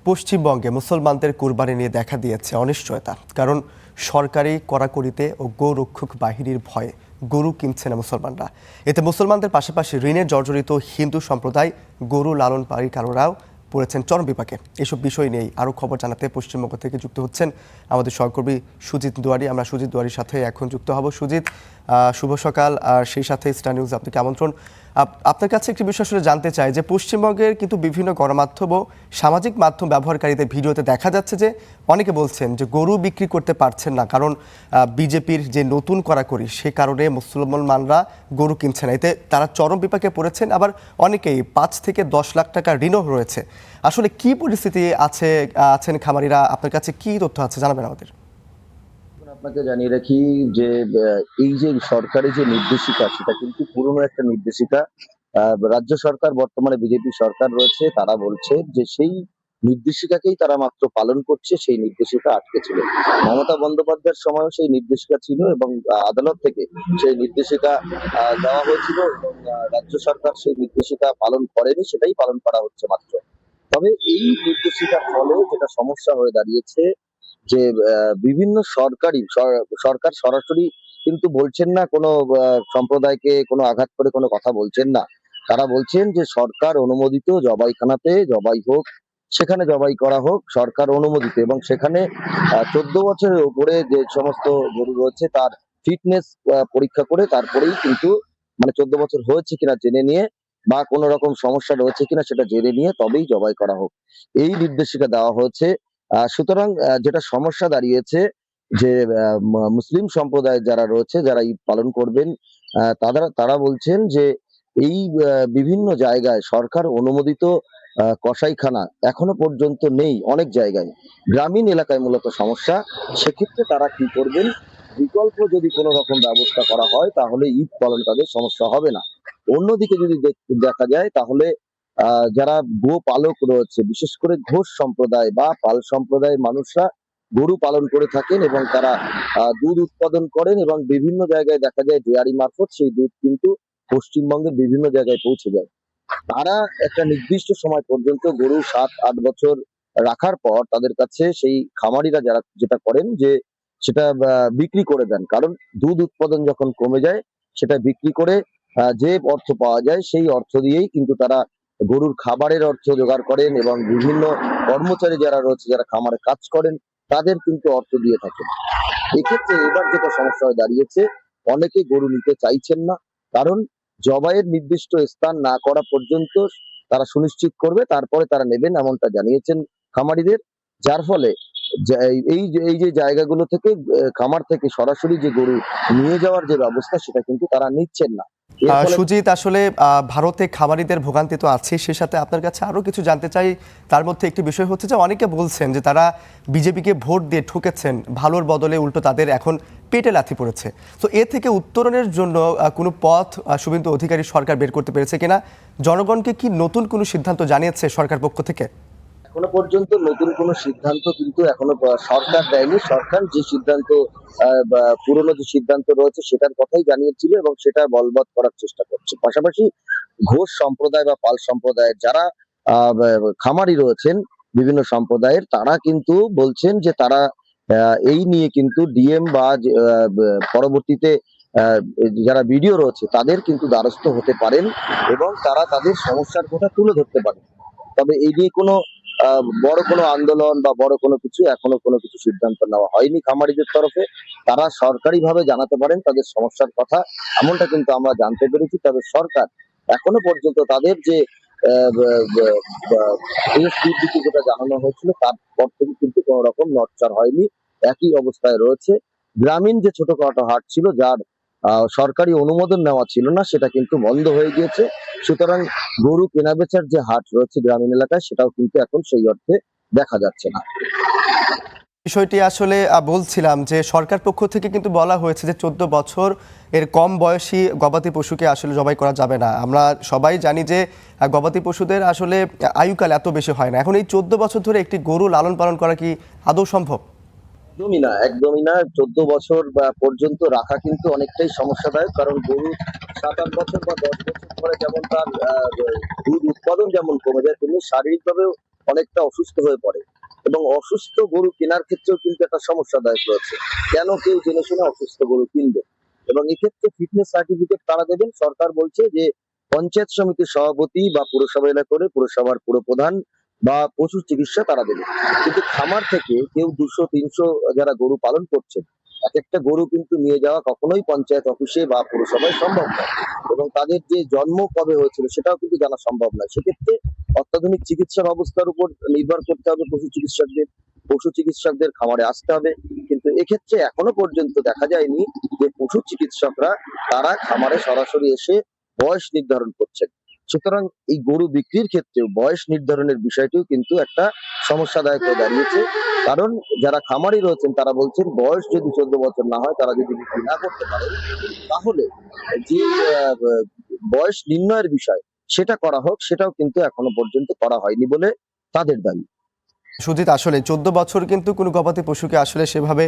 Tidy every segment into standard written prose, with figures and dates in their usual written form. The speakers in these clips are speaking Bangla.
পশ্চিমবঙ্গে মুসলমানদের কুরবানি নিয়ে দেখা দিয়েছে অনিশ্চয়তা। কারণ সরকারি কড়াকড়িতে ও গোরক্ষক বাহিনীর ভয়ে গরু কিনছে না মুসলমানরা। এতে মুসলমানদের পাশাপাশি ঋণে জর্জরিত হিন্দু সম্প্রদায় গরু লালন পালনকারীরাও পড়েছেন চরম বিপাকে। এসব বিষয় নিয়েই আরও খবর জানাতে পশ্চিমবঙ্গ থেকে যুক্ত হচ্ছেন আমাদের সহকর্মী সুজিত দুয়ারি। আমরা সুজিত দুয়ারির সাথে এখন যুক্ত হব। সুজিত, শুভ সকাল। আর সেই সাথে স্টার নিউজ আপনাকে আমন্ত্রণ। আপনার কাছে একটি বিষয় আসলে জানতে চাই যে পশ্চিমবঙ্গের কিন্তু বিভিন্ন গণমাধ্যম ও সামাজিক মাধ্যম ব্যবহারকারীদের ভিডিওতে দেখা যাচ্ছে যে অনেকে বলছেন যে গরু বিক্রি করতে পারছেন না, কারণ বিজেপির যে নতুন কড়াকড়ি সে কারণে মুসলমানরা গরু কিনছে না। এতে তারা চরম বিপাকে পড়েছেন। আবার অনেকেই 5 থেকে 10 লাখ টাকা ঋণও রয়েছে। আসলে কি পরিস্থিতি আছেন খামারিরা? আপনার কাছে কি তথ্য আছে জানাবেন আমাদের। আপনাকে জানিয়ে রাখি যে এই যে সরকারি যে নির্দেশিকা সেটা কিন্তু পুরনো একটা নির্দেশিকা। রাজ্য সরকার, বর্তমানে বিজেপি সরকার রয়েছে, তারা বলছে যে সেই নির্দেশিকাকেই তারা মাত্র পালন করছে, সেই নির্দেশিকা আটকে ছিল। মমতা বন্দ্যোপাধ্যায়ের সময়ও সেই নির্দেশিকা ছিল এবং আদালত থেকে সেই নির্দেশিকা দেওয়া হয়েছিল এবং রাজ্য সরকার সেই নির্দেশিকা পালন করেনি, সেটাই পালন করা হচ্ছে মাত্র। তবে এই নির্দেশিকার ফলে যেটা সমস্যা হয়ে দাঁড়িয়েছে যে বিভিন্ন সরকার সরাসরি কিন্তু বলছেন না, কোনো সম্প্রদায়কে কোনো আঘাত করে কোনো কথা বলছেন না। তারা বলছেন যে সরকার অনুমোদিত জবাইখানাতে জবাই হোক, সেখানে জবাই করা হোক সরকার অনুমোদিত, এবং সেখানে 14 বছরের উপরে যে সমস্ত গরু রয়েছে তার ফিটনেস পরীক্ষা করে তারপরেই কিন্তু, মানে 14 বছর হয়েছে কিনা জেনে নিয়ে বা কোনো রকম সমস্যা রয়েছে কিনা সেটা জেনে নিয়ে তবেই জবাই করা হোক, এই নির্দেশিকা দেওয়া হয়েছে। সুতরাং যেটা সমস্যা দাঁড়িয়েছে যে মুসলিম সম্প্রদায় যারা রয়েছে, যারা ঈদ পালন করবেন, তারা বলছেন যে এই বিভিন্ন জায়গায় সরকার অনুমোদিত কসাইখানা এখনো পর্যন্ত নেই। অনেক জায়গায় গ্রামীণ এলাকায় মূলত সমস্যা। সেক্ষেত্রে তারা কি করবেন, বিকল্প যদি কোনো রকম ব্যবস্থা করা হয় তাহলে ঈদ পালন তাদের সমস্যা হবে না। অন্যদিকে যদি দেখা যায় তাহলে যারা গো পালক রয়েছে, বিশেষ করে ঘোষ সম্প্রদায় বা পাল সম্প্রদায়ের মানুষরা গরু পালন করে থাকেন এবং তারা দুধ উৎপাদন করেন এবং বিভিন্ন জায়গায় দেখা যায় ডেয়ারি মারফত সেই দুধ কিন্তু পশ্চিমবঙ্গের বিভিন্ন জায়গায় পৌঁছে যায়। তারা একটা নির্দিষ্ট সময় পর্যন্ত গরু 7-8 বছর রাখার পর তাদের কাছে সেই খামারিরা যারা যেটা করেন যে সেটা বিক্রি করে দেন, কারণ দুধ উৎপাদন যখন কমে যায় সেটা বিক্রি করে যে অর্থ পাওয়া যায় সেই অর্থ দিয়েই কিন্তু তারা গরুর খাবারের অর্থ জোগাড় করেন এবং বিভিন্ন কর্মচারী যারা রয়েছে, যারা খামারে কাজ করেন, তাদের কিন্তু অর্থ দিয়ে থাকেন। এক্ষেত্রে এবার যেটা সমস্যা হয়ে দাঁড়িয়েছে, অনেকে গরু নিতে চাইছেন না, কারণ জবাইয়ের নির্দিষ্ট স্থান না করা পর্যন্ত তারা সুনিশ্চিত করবে, তারপরে তারা নেবেন, এমনটা জানিয়েছেন খামারিদের। যার ফলে এই যে জায়গাগুলো থেকে খামার থেকে সরাসরি যে গরু নিয়ে যাওয়ার যে ব্যবস্থা সেটা কিন্তু তারা নিচ্ছেন না। এর ফলে সুজিত, আসলে ভারতে খামারিদের ভোগান্তি তো আছে, সে সাথে আপনার কাছে আরও কিছু জানতে চাই। তার মধ্যে একটি বিষয় হচ্ছে যে অনেকে বলছেন যে তারা বিজেপিকে ভোট দিয়ে ঠকেছেন, ভালোর বদলে উল্টো তাদের এখন পেটে লাথি পড়েছে। তো এ থেকে উত্তরণের জন্য কোনো পথ শুভেন্দু অধিকারী সরকার বের করতে পেরেছে কিনা? জনগণকে কি নতুন কোনো সিদ্ধান্ত জানিয়েছে সরকার পক্ষ থেকে? এখনো পর্যন্ত নতুন কোনো সিদ্ধান্ত কিন্তু এখনো সরকার দেয়নি। সরকার যে সিদ্ধান্ত, পুরনো যে সিদ্ধান্ত রয়েছে সেটার কথাই জানিয়েছিল এবং সেটা বলবৎ করার চেষ্টা করছে। পাশাপাশি ঘোষ সম্প্রদায় বা পাল সম্প্রদায়ের যারা খামারি রয়েছেন বিভিন্ন সম্প্রদায়ের, তারা কিন্তু বলছেন যে তারা এই নিয়ে কিন্তু ডিএম বা পরবর্তীতে যারা ভিডিও রয়েছে তাদের কিন্তু দ্বারস্থ হতে পারেন এবং তারা তাদের সমস্যার কথা তুলে ধরতে পারেন। তবে এই নিয়ে কোনো বড় কোনো আন্দোলন বা বড় কোনো কিছু এখনো কোনো কিছু সিদ্ধান্ত নেওয়া হয়নি খামারিদের তরফে। তারা সরকারিভাবে জানাতে পারেন তাদের সমস্যার কথা, এমনটা কিন্তু আমরা জানতে পেরেছি। তবে সরকার এখনো পর্যন্ত তাদের যে বিবৃতি যেটা জানানো হয়েছিল তারপর থেকে কিন্তু কোনো রকম নড়চড় হয়নি, একই অবস্থায় রয়েছে। গ্রামীণ যে ছোটখাটো হাট ছিল, যার সরকারি অনুমোদন নেওয়া ছিল না, সেটা কিন্তু বন্ধ হয়ে গিয়েছে। সুতরাং গরু কেনাবেচার যে হাট রয়েছে গ্রামীণ এলাকায় সেটাও কিন্তু এখন সেই অর্থে দেখা যাচ্ছে না। বিষয়টি আসলে বলছিলাম যে সরকার পক্ষ থেকে কিন্তু বলা হয়েছে যে 14 বছর এর কম বয়সী গবাদি পশুকে আসলে জবাই করা যাবে না। আমরা সবাই জানি যে গবাদি পশুদের আসলে আয়ুকাল এত বেশি হয় না। এখন এই 14 বছর ধরে একটি গরু লালন পালন করা কি আদৌ সম্ভব? একদমই না, একদমই না। 14 বছর পর্যন্ত রাখা কিন্তু অনেকটাই সমস্যাদায়ক, কারণ গরু 7-8 বছর বা 10 বছর পরে যেমন তার দুধ উৎপাদন যেমন কমে যায়, তেমনি শারীরিকভাবেও অনেকটা অসুস্থ হয়ে পড়ে, এবং অসুস্থ গরু কেনার ক্ষেত্রেও কিন্তু একটা সমস্যাদায়ক রয়েছে। কেন কেউ জেনে শুনে অসুস্থ গরু কিনবে? এবং এক্ষেত্রে ফিটনেস সার্টিফিকেট কারা দেবেন? সরকার বলছে যে পঞ্চায়েত সমিতির সভাপতি বা পুরসভা এলাকার পুরসভার পুরপ্রধান বা পশু চিকিৎসা তারা দেবে। কিন্তু খামার থেকে কেউ 200-300 যারা গরু পালন করছেন, এক একটা গরু কিন্তু নিয়ে যাওয়া কখনোই পঞ্চায়েত অফিসে বা পুরসভায় সম্ভব নয়, এবং তাদের যে জন্ম কবে হয়েছিল সেটাও কিন্তু জানা সম্ভব নয়। সেক্ষেত্রে অত্যাধুনিক চিকিৎসা ব্যবস্থার উপর নির্ভর করতে হবে পশু চিকিৎসকদের খামারে আসতে হবে। কিন্তু এক্ষেত্রে এখনো পর্যন্ত দেখা যায়নি যে পশু চিকিৎসকরা তারা খামারে সরাসরি এসে বয়স নির্ধারণ করছেন। সুতরাং এই গরু বিক্রির ক্ষেত্রেও বয়স নির্ধারণের বিষয়টিও কিন্তু একটা সমস্যাদায়ক হয়ে দাঁড়িয়েছে। কারণ যারা খামারি রয়েছেন তারা বলছেন বয়স যদি 14 বছর না হয়, তারা যদি বিক্রি না করতে পারেন, তাহলে যে বয়স নির্ণয়ের বিষয় সেটা করা হোক, সেটাও কিন্তু এখনো পর্যন্ত করা হয়নি বলে তাদের দাবি। সুজিত, আসলে 14 বছর কিন্তু কোনো গবাদি পশুকে আসলে সেভাবে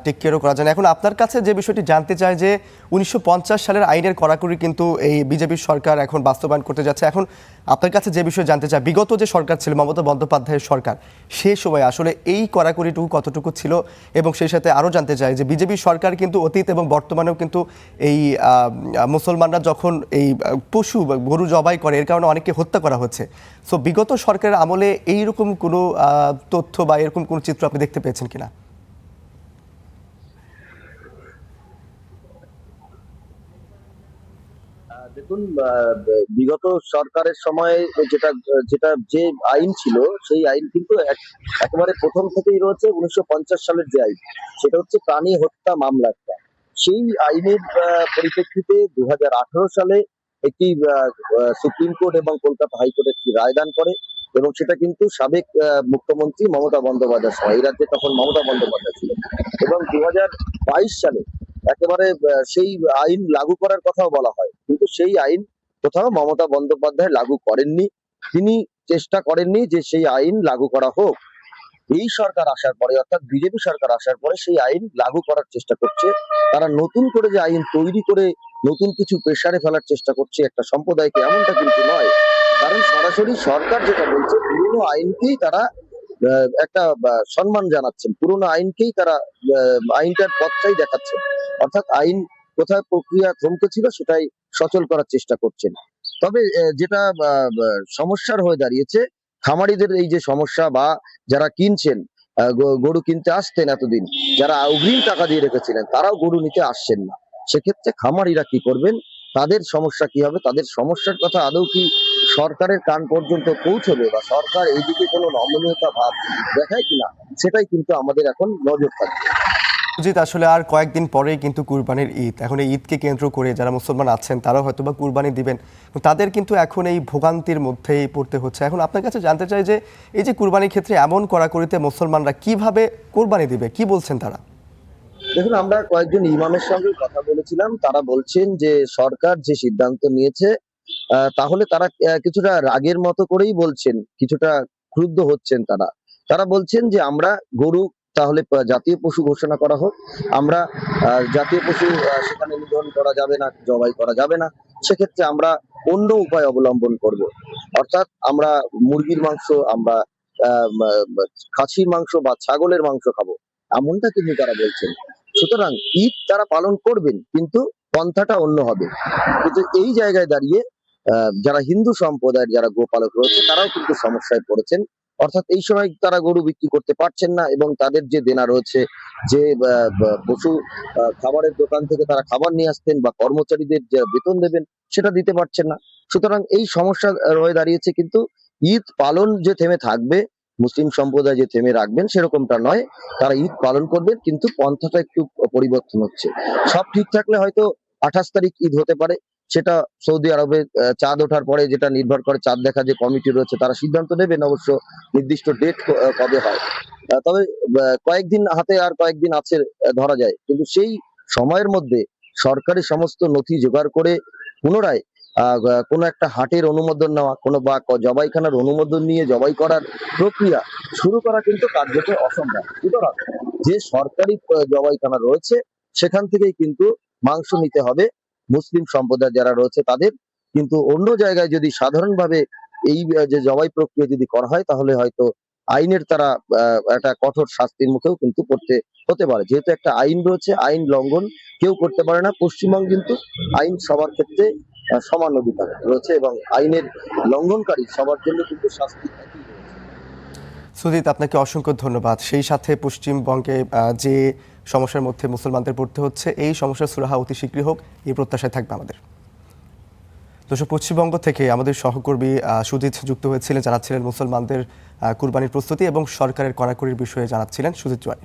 টেক কেয়ারও করা যায় না। এখন আপনার কাছে যে বিষয়টি জানতে চাই যে 1950 সালের আইনের কড়াকড়ি কিন্তু এই বিজেপির সরকার এখন বাস্তবায়ন করতে যাচ্ছে। এখন আপনার কাছে যে বিষয় জানতে চাই, বিগত যে সরকার ছিল মমতা বন্দ্যোপাধ্যায়ের সরকার, সে সময় আসলে এই কড়াকড়িটুকু কতটুকু ছিল, এবং সেই সাথে আরও জানতে চাই যে বিজেপি সরকার কিন্তু অতীত এবং বর্তমানেও কিন্তু এই মুসলমানরা যখন এই পশু বা গরু জবাই করে এর কারণে অনেককে হত্যা করা হচ্ছে। সো বিগত সরকারের আমলে এইরকম কোনো তথ্য বা এরকম কোনো চিত্র আপনি দেখতে পেয়েছেন কিনা? দেখুন, বিগত সরকারের সময় যেটা যেটা যে আইন ছিল, সেই আইন কিন্তু একেবারে প্রথম থেকেই রয়েছে। 1950 সালের যে আইন, সেটা হচ্ছে প্রাণী হত্যা মামলাটা। সেই আইনের পরিপ্রেক্ষিতে 2018 সালে একটি সুপ্রিম কোর্ট এবং কলকাতা হাইকোর্ট একটি রায়দান করে, এবং সেটা কিন্তু সাবেক মুখ্যমন্ত্রী মমতা বন্দ্যোপাধ্যায় সহ, এই রাজ্যে তখন মমতা বন্দ্যোপাধ্যায় ছিলেন। এবং 2022 সালে একেবারে সেই আইন লাগু করার কথাও বলা হয়, কিন্তু সেই আইন কোথাও মমতা বন্দ্যোপাধ্যায় লাগু করেননি। তিনি চেষ্টা করেননি যে সেই আইন লাগু করা হোক। এই সরকার আসার পরে, অর্থাৎ বিজেপি সরকার আসার পরে সেই আইন লাগু করার চেষ্টা করছে। তারা নতুন করে যে আইন তৈরি করে নতুন কিছু প্রেসারে ফেলার চেষ্টা করছে একটা সম্প্রদায়কে, এমনটা কিন্তু নয়। কারণ সরাসরি সরকার যেটা বলছে, পুরনো আইনকেই তারা একটা সম্মান জানাচ্ছেন, পুরনো আইনকেই তারা আইনটার পথটাই দেখাচ্ছেন। অর্থাৎ আইন কোথায় প্রক্রিয়া থমকে ছিল সেটাই সচল করার চেষ্টা করছেন। তবে যেটা সমস্যার হয়ে দাঁড়িয়েছে, খামারিদের এই যে সমস্যা, বা যারা কিনছেন, গরু কিনতে আসতেন এতদিন, যারা অগ্রিম টাকা দিয়ে রেখেছিলেন, তারাও গরু নিতে আসছেন না। সেক্ষেত্রে খামারিরা কি করবেন? তাদের সমস্যা কি হবে? তাদের সমস্যার কথা আদৌ কি সরকারের কান পর্যন্ত পৌঁছবে, বা সরকার এইদিকে কোনো নমনীয়তা ভাব দেখায় কিনা, সেটাই কিন্তু আমাদের এখন নজর থাকবে। সুজিত, আসলে আর কয়েকদিন পরেই কিন্তু কুরবানির ঈদ। এখন এই ঈদকে কেন্দ্র করে যারা মুসলমান আছেন তারাও হয়তো বা কুরবানি দিবেন, তাদের কিন্তু এখন এই ভোগান্তির মধ্যেই পড়তে হচ্ছে। এখন আপনার কাছে জানতে চাই যে এই যে কুরবানির ক্ষেত্রে এমন কড়াকড়িতে মুসলমানরা কিভাবে কোরবানি দিবে, কি বলছেন তারা? দেখুন, আমরা কয়েকজন ইমামের সঙ্গে কথা বলেছিলাম। তারা বলছেন যে সরকার যে সিদ্ধান্ত নিয়েছে, তাহলে তারা কিছুটা রাগের মতো করেই বলছেন, কিছুটা ক্রুদ্ধ হচ্ছেন তারা। তারা বলছেন যে আমরা গরু তাহলে জাতীয় পশু ঘোষণা করা হোক। আমরা জাতীয় পশু সেখানে নিধন করা যাবে না, জবাই করা যাবে না। সেক্ষেত্রে আমরা অন্য উপায় অবলম্বন করব। অর্থাৎ আমরা মুরগির মাংস, আমরা খাসির মাংস বা ছাগলের মাংস খাবো, এমনটা কিন্তু তারা বলছেন। সুতরাং ঈদ তারা পালন করবেন, কিন্তু পন্থাটা অন্য হবে। কিন্তু এই জায়গায় দাঁড়িয়ে যারা হিন্দু সম্প্রদায়ের যারা গোপালক রয়েছে, তারাও কিন্তু সমস্যায় পড়েছেন। অর্থাৎ এই সময় তারা গরু বিক্রি করতে পারছেন না, এবং তাদের যে দেনা রয়েছে, যে পশু খাবারের দোকান থেকে তারা খাবার নিয়ে আসতেন, বা কর্মচারীদের যে বেতন দেবেন, সেটা দিতে পারছেন না। সুতরাং এই সমস্যা রয়ে দাঁড়িয়েছে। কিন্তু ঈদ পালন যে থেমে থাকবে, মুসলিম সম্প্রদায় যে থেমে রাখবেন, সেরকমটা নয়। তারা ঈদ পালন করবেন, কিন্তু পন্থাটা একটু পরিবর্তন হচ্ছে। সব ঠিক থাকলে হয়তো 28 তারিখ ঈদ হতে পারে। সেটা সৌদি আরবে চাঁদ ওঠার পরে, যেটা নির্ভর করে চাঁদ দেখা যে কমিটি রয়েছে, তারা সিদ্ধান্ত নেবেন অবশ্য নির্দিষ্ট ডেট কবে হয়। তবে কয়েকদিন হাতে আর কয়েকদিন আছে ধরা যায়। কিন্তু সেই সময়ের মধ্যে সরকারি সমস্ত নথি জোগাড় করে পুনরায় কোনো একটা হাটের অনুমোদন নেওয়া, কোনো বা জবাইখানার অনুমোদন নিয়ে জবাই করার প্রক্রিয়া শুরু করা কিন্তু কার্যত অসম্ভব। সুতরাং যে সরকারি জবাইখানা রয়েছে, সেখান থেকেই কিন্তু মাংস নিতে হবে মুসলিম সম্প্রদায় যারা রয়েছে তাদের। কিন্তু অন্য জায়গায় যদি সাধারণভাবে এই যে জবাই প্রক্রিয়া যদি করা হয় তাহলে হয়তো আইনের তারা একটা কঠোর শাস্তির মুখেও কিন্তু পড়তে হতে পারে। যেহেতু একটা আইন রয়েছে, আইন লঙ্ঘন কেউ করতে পারে না। পশ্চিমবঙ্গে কিন্তু আইন সবার ক্ষেত্রে সমান অধিকার রয়েছে এবং আইনের লঙ্ঘনকারী সবার জন্য কিন্তু শাস্তি একই রয়েছে। সুজিত, আপনাকে অসংখ্য ধন্যবাদ। সেই সাথে পশ্চিমবঙ্গে যে সমস্যার মধ্যে মুসলমানদের পড়তে হচ্ছে, এই সমস্যার সুরাহা অতি শীঘ্রই হোক, এই প্রত্যাশায় থাকবে আমাদের। দর্শক, পশ্চিমবঙ্গ থেকে আমাদের সহকর্মী সুজিত যুক্ত হয়েছিলেন, জানাচ্ছিলেন মুসলমানদের কুরবানির প্রস্তুতি এবং সরকারের কড়াকড়ির বিষয়ে জানাচ্ছিলেন সুজিত জয়।